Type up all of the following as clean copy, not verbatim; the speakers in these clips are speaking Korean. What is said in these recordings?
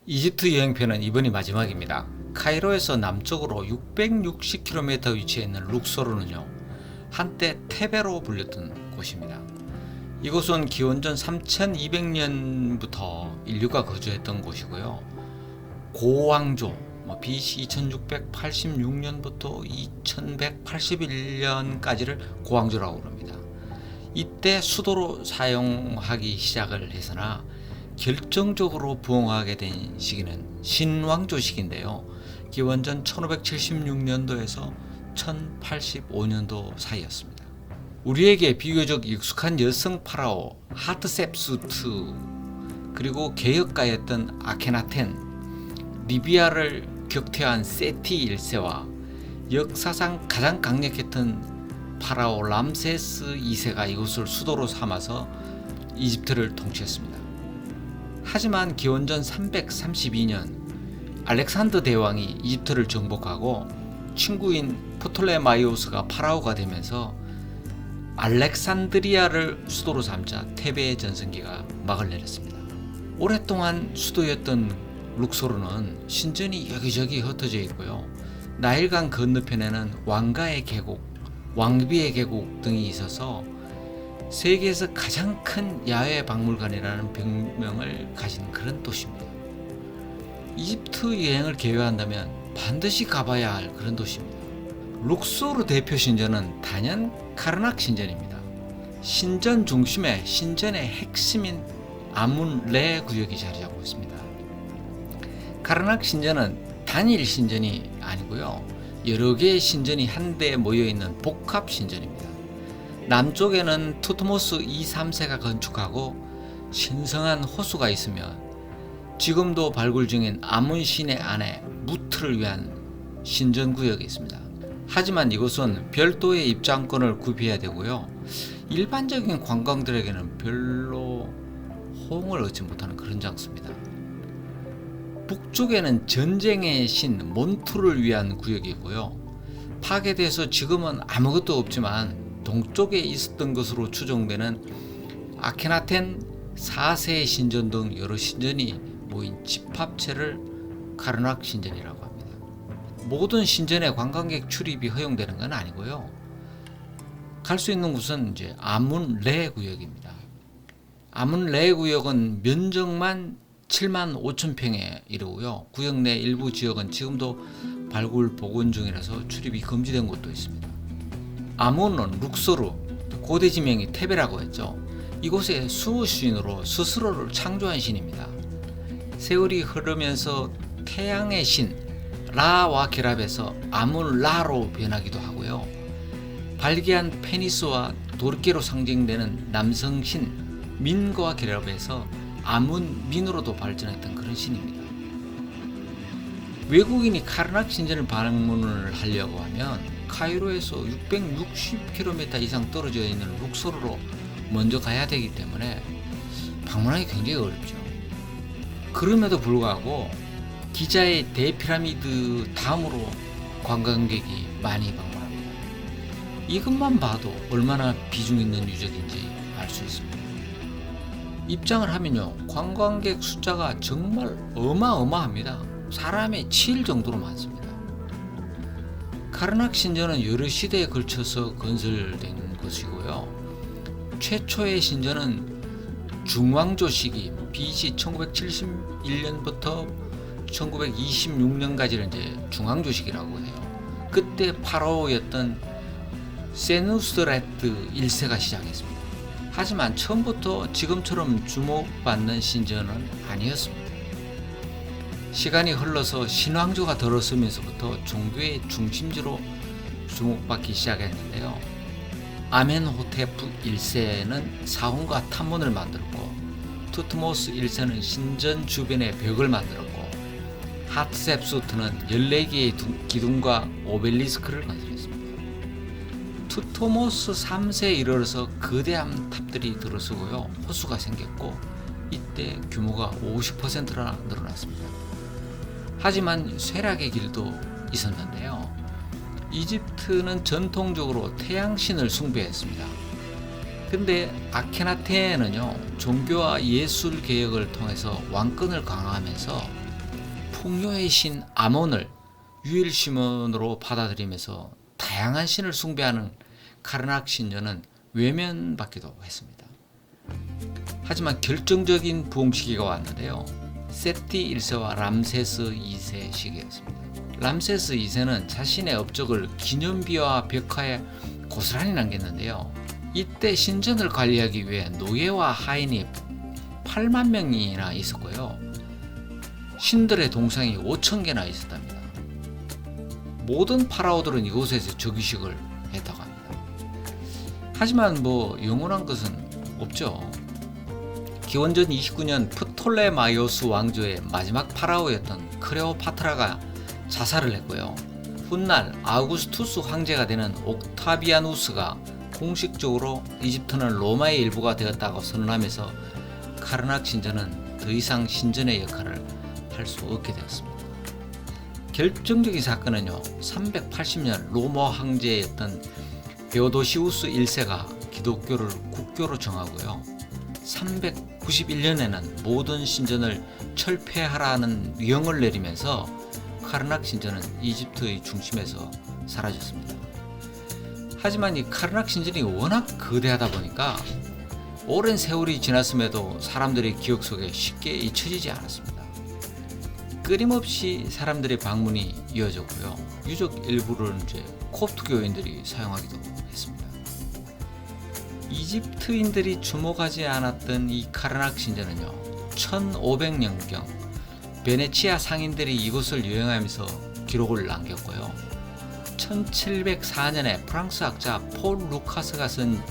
이집트 여행편은 이번이 마지막입니다. 카이로에서 남쪽으로 660km 위치해 있는 룩소르는요, 한때 테베로 불렸던 곳입니다. 이곳은 기원전 3200년부터 인류가 거주했던 곳이고요. 고왕조, BC 2686년부터 2181년까지를 고왕조라고 부릅니다. 이때 수도로 사용하기 시작을 했으나 결정적으로 부흥하게 된 시기는 신왕조 시기인데요. 기원전 1576년도에서 1085년도 사이였습니다. 우리에게 비교적 익숙한 여성 파라오 하트셉수트, 그리고 개혁가였던 아케나텐, 리비아를 격퇴한 세티 1세와 역사상 가장 강력했던 파라오 람세스 2세가 이곳을 수도로 삼아서 이집트를 통치했습니다. 하지만 기원전 332년 알렉산더 대왕이 이집트를 정복하고 친구인 프톨레마이오스가 파라오가 되면서 알렉산드리아를 수도로 삼자 테베의 전성기가 막을 내렸습니다. 오랫동안 수도였던 룩소르는 신전이 여기저기 흩어져 있고요. 나일강 건너편에는 왕가의 계곡, 왕비의 계곡 등이 있어서 세계에서 가장 큰 야외 박물관이라는 별명을 가진 그런 도시입니다. 이집트 여행을 계획한다면 반드시 가봐야 할 그런 도시입니다. 룩소르 대표 신전은 단연 카르낙 신전입니다. 신전 중심에 신전의 핵심인 아문-레 구역이 자리 잡고 있습니다. 카르낙 신전은 단일 신전이 아니고요, 여러 개의 신전이 한데 모여있는 복합 신전입니다. 남쪽에는 투트모스 2, 3세가 건축하고 신성한 호수가 있으며 지금도 발굴 중인 아문 신의 안에 무트를 위한 신전 구역이 있습니다. 하지만 이곳은 별도의 입장권을 구비해야 되고요, 일반적인 관광들에게는 별로 호응을 얻지 못하는 그런 장소입니다. 북쪽에는 전쟁의 신 몬투를 위한 구역이고요, 파괴돼서 지금은 아무것도 없지만 동쪽에 있었던 것으로 추정되는 아케나텐 4세의 신전 등 여러 신전이 모인 집합체를 카르낙 신전이라고 합니다. 모든 신전에 관광객 출입이 허용되는 건 아니고요, 갈 수 있는 곳은 이제 아문-레 구역입니다. 아문-레 구역은 면적만 7만 5천 평에 이르고요, 구역 내 일부 지역은 지금도 발굴 복원 중이라서 출입이 금지된 곳도 있습니다. 아문은 룩소르, 고대 지명이 테베라고 했죠. 이곳의 수신으로 스스로를 창조한 신입니다. 세월이 흐르면서 태양의 신 라와 결합해서 아문-라로 변하기도 하고요, 발기한 페니스와 도르케로 상징되는 남성 신 민과 결합해서 아문-민으로도 발전했던 그런 신입니다. 외국인이 카르낙 신전을 방문을 하려고 하면 카이로에서 660km 이상 떨어져 있는 룩소르로 먼저 가야 되기 때문에 방문하기 굉장히 어렵죠. 그럼에도 불구하고 기자의 대피라미드 다음으로 관광객이 많이 방문합니다. 이것만 봐도 얼마나 비중 있는 유적인지 알 수 있습니다. 입장을 하면요, 관광객 숫자가 정말 어마어마합니다. 사람에 치일 정도로 많습니다. 카르낙 신전은 여러 시대에 걸쳐서 건설된 것이고요, 최초의 신전은 중왕조 시기 BC 1971년부터 1926년까지를 이제 중왕조 시기라고 해요. 그때 파라오였던 세누스레트 1세가 시작했습니다. 하지만 처음부터 지금처럼 주목받는 신전은 아니었습니다. 시간이 흘러서 신왕조가 들어서면서부터 종교의 중심지로 주목받기 시작했는데요. 아멘호테프 1세는 사원과 탐문을 만들었고, 투트모스 1세는 신전 주변에 벽을 만들었고, 하트셉수트는 14개의 기둥과 오벨리스크를 건설했습니다. 투토모스 3세에 이르러서 거대한 탑들이 들어서고요, 호수가 생겼고, 이때 규모가 50%나 늘어났습니다. 하지만 쇠락의 길도 있었는데요, 이집트는 전통적으로 태양신을 숭배했습니다. 근데 아케나텐은요, 종교와 예술 개혁을 통해서 왕권을 강화하면서 풍요의 신 아몬을 유일 신원으로 받아들이면서 다양한 신을 숭배하는 카르낙 신전은 외면받기도 했습니다. 하지만 결정적인 부흥 시기가 왔는데요. 세티 1세와 람세스 2세 시기였습니다. 람세스 2세는 자신의 업적을 기념비와 벽화에 고스란히 남겼는데요. 이때 신전을 관리하기 위해 노예와 하인이 8만 명이나 있었고요. 신들의 동상이 5천 개나 있었답니다. 모든 파라오들은 이곳에서 즉위식을 했다고 합니다. 하지만 영원한 것은 없죠. 기원전 29년 프톨레마이오스 왕조의 마지막 파라오였던 클레오파트라가 자살을 했고요. 훗날 아우구스투스 황제가 되는 옥타비아누스가 공식적으로 이집트는 로마의 일부가 되었다고 선언하면서 카르낙 신전은 더 이상 신전의 역할을 할 수 없게 되었습니다. 결정적인 사건은요, 380년 로마 황제였던 베오도시우스 1세가 기독교를 국교로 정하고요, 391년에는 모든 신전을 철폐하라는 명을 내리면서 카르낙 신전은 이집트의 중심에서 사라졌습니다. 하지만 이 카르낙 신전이 워낙 거대하다 보니까 오랜 세월이 지났음에도 사람들의 기억 속에 쉽게 잊혀지지 않았습니다. 끊임없이 사람들의 방문이 이어졌고요. 유적 일부를 콥트 교인들이 사용하기도 했습니다. 이집트인들이 주목하지 않았던 이 카르낙 신전은요, 1500년경 베네치아 상인들이 이곳을 여행하면서 기록을 남겼고요. 1704년에 프랑스 학자 폴 루카스가 쓴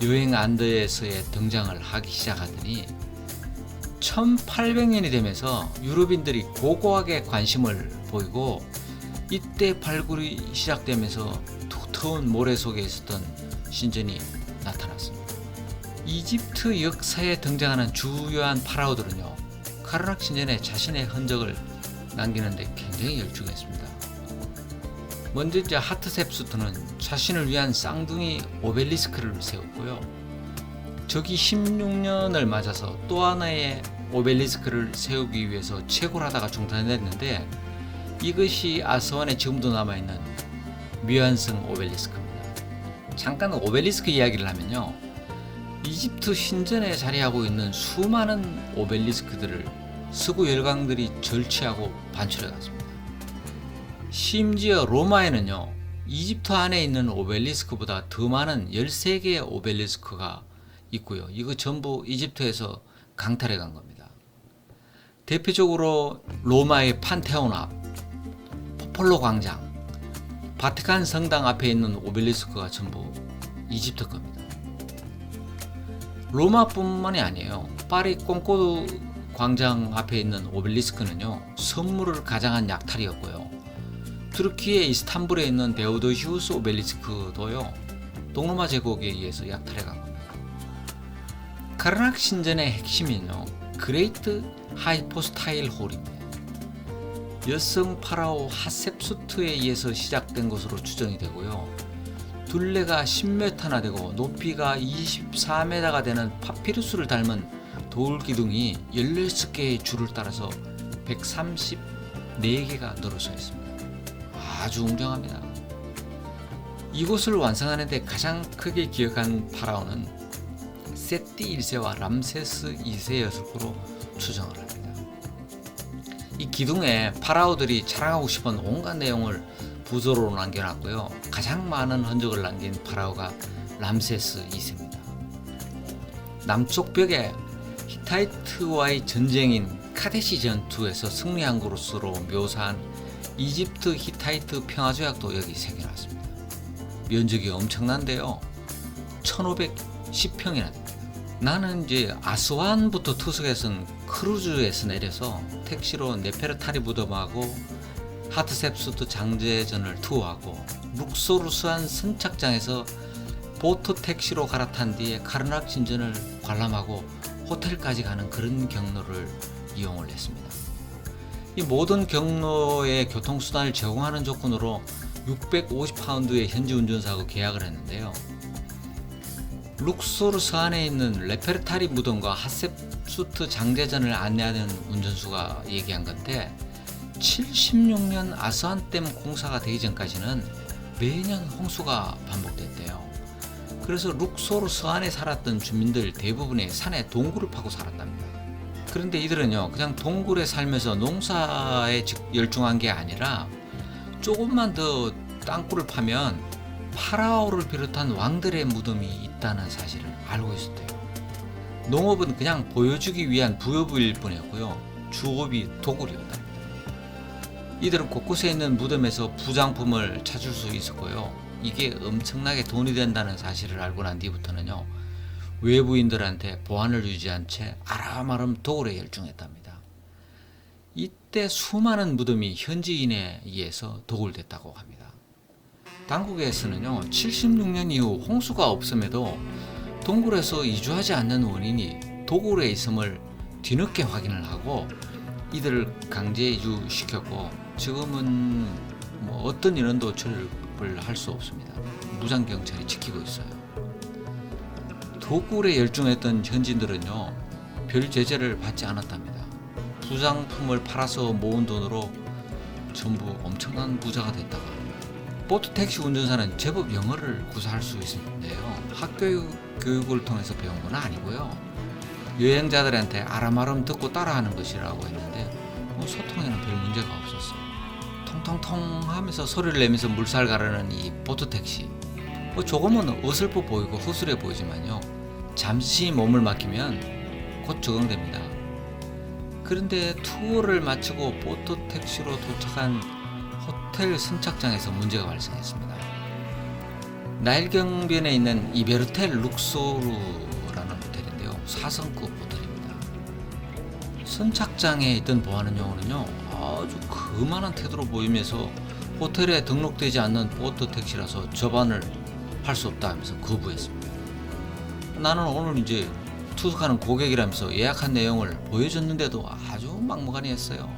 여행 안드에서의 등장을 하기 시작하더니 1800년이 되면서 유럽인들이 고고하게 관심을 보이고, 이때 발굴이 시작되면서 두터운 모래 속에 있었던 신전이 나타났습니다. 이집트 역사에 등장하는 주요한 파라오들은요, 카르낙 신전에 자신의 흔적을 남기는데 굉장히 열중했습니다. 먼저 하트셉수트는 자신을 위한 쌍둥이 오벨리스크를 세웠고요. 적이 16년을 맞아서 또 하나의 오벨리스크를 세우기 위해서 채굴하다가 중단됐는데, 이것이 아스완에 지금도 남아있는 미완성 오벨리스크입니다. 잠깐 오벨리스크 이야기를 하면요, 이집트 신전에 자리하고 있는 수많은 오벨리스크들을 서구 열강들이 절취하고 반출해 갔습니다. 심지어 로마에는요, 이집트 안에 있는 오벨리스크보다 더 많은 13개의 오벨리스크가 있고요. 이거 전부 이집트에서 강탈해 간 겁니다. 대표적으로 로마의 판테온 앞, 포폴로 광장, 바티칸 성당 앞에 있는 오벨리스크가 전부 이집트 겁니다. 로마뿐만이 아니에요. 파리 콩코르드 광장 앞에 있는 오벨리스크는요, 선물을 가장한 약탈이었고요. 투르키의 이스탄불에 있는 베오도시우스 오벨리스크도요, 동로마 제국에 의해서 약탈해 간 겁니다. 카르낙 신전의 핵심은요, 그레이트 하이포스타일 홀입니다. 여성 파라오 하셉수트에 의해서 시작된 것으로 추정이 되고요. 둘레가 10m나 되고 높이가 24m가 되는 파피루스를 닮은 돌 기둥이 16개의 줄을 따라서 134개가 늘어서 있습니다. 아주 웅장합니다. 이곳을 완성하는 데 가장 크게 기여한 파라오는 세티 1세와 람세스 2세였을 거로 추정을 합니다. 이 기둥에 파라오들이 자랑하고 싶은 온갖 내용을 부조로 남겨놨고요. 가장 많은 흔적을 남긴 파라오가 람세스 2세입니다. 남쪽 벽에 히타이트와의 전쟁인 카데시 전투에서 승리한 것으로 묘사한 이집트 히타이트 평화조약도 여기 새겨놨습니다. 면적이 엄청난데요. 1510평이나 됩니다. 나는 아스완부터 투석에선 크루즈에서 내려서 택시로 네페르타리 무덤하고 하트셉수트 장제전을 투어하고 룩소르스한 선착장에서 보트 택시로 갈아탄 뒤에 카르낙 신전을 관람하고 호텔까지 가는 그런 경로를 이용을 했습니다. 이 모든 경로의 교통수단을 제공하는 조건으로 650파운드의 현지 운전사하고 계약을 했는데요. 룩소르스 안에 있는 레페르타리 무덤과 하셉수트 장제전을 안내하는 운전수가 얘기한 건데, 76년 아스완댐 공사가 되기 전까지는 매년 홍수가 반복됐대요. 그래서 룩소르 서안에 살았던 주민들 대부분이 산에 동굴을 파고 살았답니다. 그런데 이들은요, 그냥 동굴에 살면서 농사에 열중한 게 아니라 조금만 더 땅굴을 파면 파라오를 비롯한 왕들의 무덤이 있다는 사실을 알고 있었대요. 농업은 그냥 보여주기 위한 부업일 뿐이었고요. 주업이 도굴이었답니다. 이들은 곳곳에 있는 무덤에서 부장품을 찾을 수 있었고요. 이게 엄청나게 돈이 된다는 사실을 알고 난 뒤부터는요, 외부인들한테 보안을 유지한 채 아름아름 도굴에 열중했답니다. 이때 수많은 무덤이 현지인에 의해서 도굴됐다고 합니다. 당국에서는요, 76년 이후 홍수가 없음에도 동굴에서 이주하지 않는 원인이 도굴에 있음을 뒤늦게 확인을 하고 이들을 강제 이주시켰고, 지금은 어떤 인원도 출입을 할 수 없습니다. 무장 경찰이 지키고 있어요. 도굴에 열중했던 현지인들은요, 별 제재를 받지 않았답니다. 부장품을 팔아서 모은 돈으로 전부 엄청난 부자가 됐다고 합니다. 보트 택시 운전사는 제법 영어를 구사할 수 있는데요, 학교 교육을 통해서 배운 건 아니고요, 여행자들한테 아람아람 듣고 따라하는 것이라고 했는데 소통에는 별 문제가 없었어요. 통통통 하면서 소리를 내면서 물살 가르는 이 보트 택시, 조금은 어설퍼 보이고 허술해 보이지만요, 잠시 몸을 맡기면 곧 적응됩니다. 그런데 투어를 마치고 보트 택시로 도착한 호텔 선착장에서 문제가 발생했습니다. 나일경변에 있는 이베르텔 룩소르라는 호텔인데요, 4성급 호텔입니다. 선착장에 있던 보안원요원은요, 아주 거만한 태도로 보이면서 호텔에 등록되지 않는 보트 택시라서 접안을 할 수 없다 하면서 거부했습니다. 나는 오늘 이제 투숙하는 고객이라면서 예약한 내용을 보여줬는데도 아주 막무가내했어요.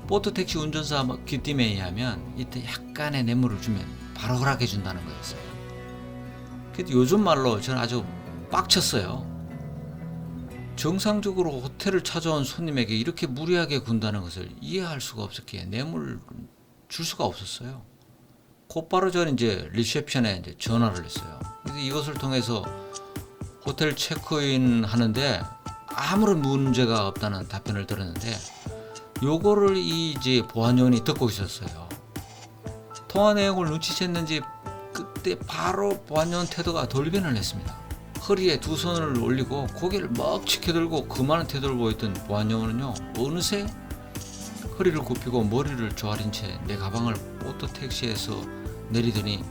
보트 택시 운전사 귀띔에 의하면 이때 약간의 뇌물을 주면 바로 허락해 준다는 거였어요. 요즘 말로 저는 아주 빡쳤어요. 정상적으로 호텔을 찾아온 손님에게 이렇게 무리하게 군다는 것을 이해할 수가 없었기에 뇌물을 줄 수가 없었어요. 곧바로 저는 이제 리셉션에 이제 전화를 했어요. 그래서 이것을 통해서 호텔 체크인 하는데 아무런 문제가 없다는 답변을 들었는데, 요거를 이제 보안요원이 듣고 있었어요. 통화 내용을 눈치챘는지 그때 바로 보안요원 태도가 돌변을 했습니다. 허리에 두 손을 올리고 고개를 막 치켜들고 거만한 태도를 보였던 보안요원은요, 어느새 허리를 굽히고 머리를 조아린 채 내 가방을 보트 택시에서 내리더니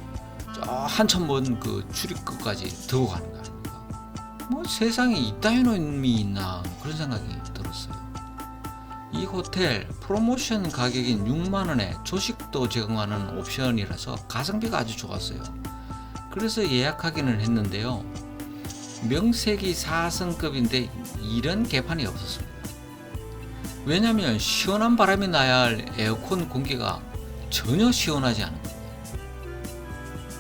저 한참 먼 그 출입구까지 들고 가는 거 아닙니까? 세상에 이따위 놈이 있나, 그런 생각이 들었어요. 이 호텔 프로모션 가격인 6만원에 조식도 제공하는 옵션이라서 가성비가 아주 좋았어요. 그래서 예약하기는 했는데요, 명색이 4성급인데 이런 개판이 없었습니다. 왜냐하면 시원한 바람이 나야 할 에어컨 공기가 전혀 시원하지 않은 겁니다.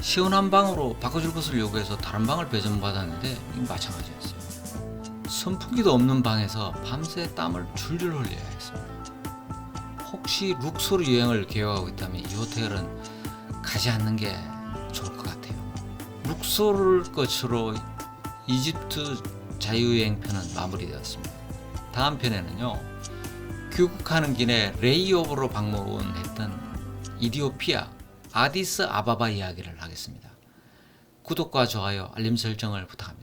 시원한 방으로 바꿔줄 것을 요구해서 다른 방을 배정받았는데 마찬가지였어요. 선풍기도 없는 방에서 밤새 땀을 줄줄 흘려야 했습니다. 혹시 룩소르 여행을 계획하고 있다면 이 호텔은 가지 않는 게 좋을 것 같아요. 룩소르 끝으로 이집트 자유여행 편은 마무리되었습니다. 다음 편에는요, 귀국하는 길에 레이오버로 방문했던 이디오피아 아디스 아바바 이야기를 하겠습니다. 구독과 좋아요, 알림 설정을 부탁합니다.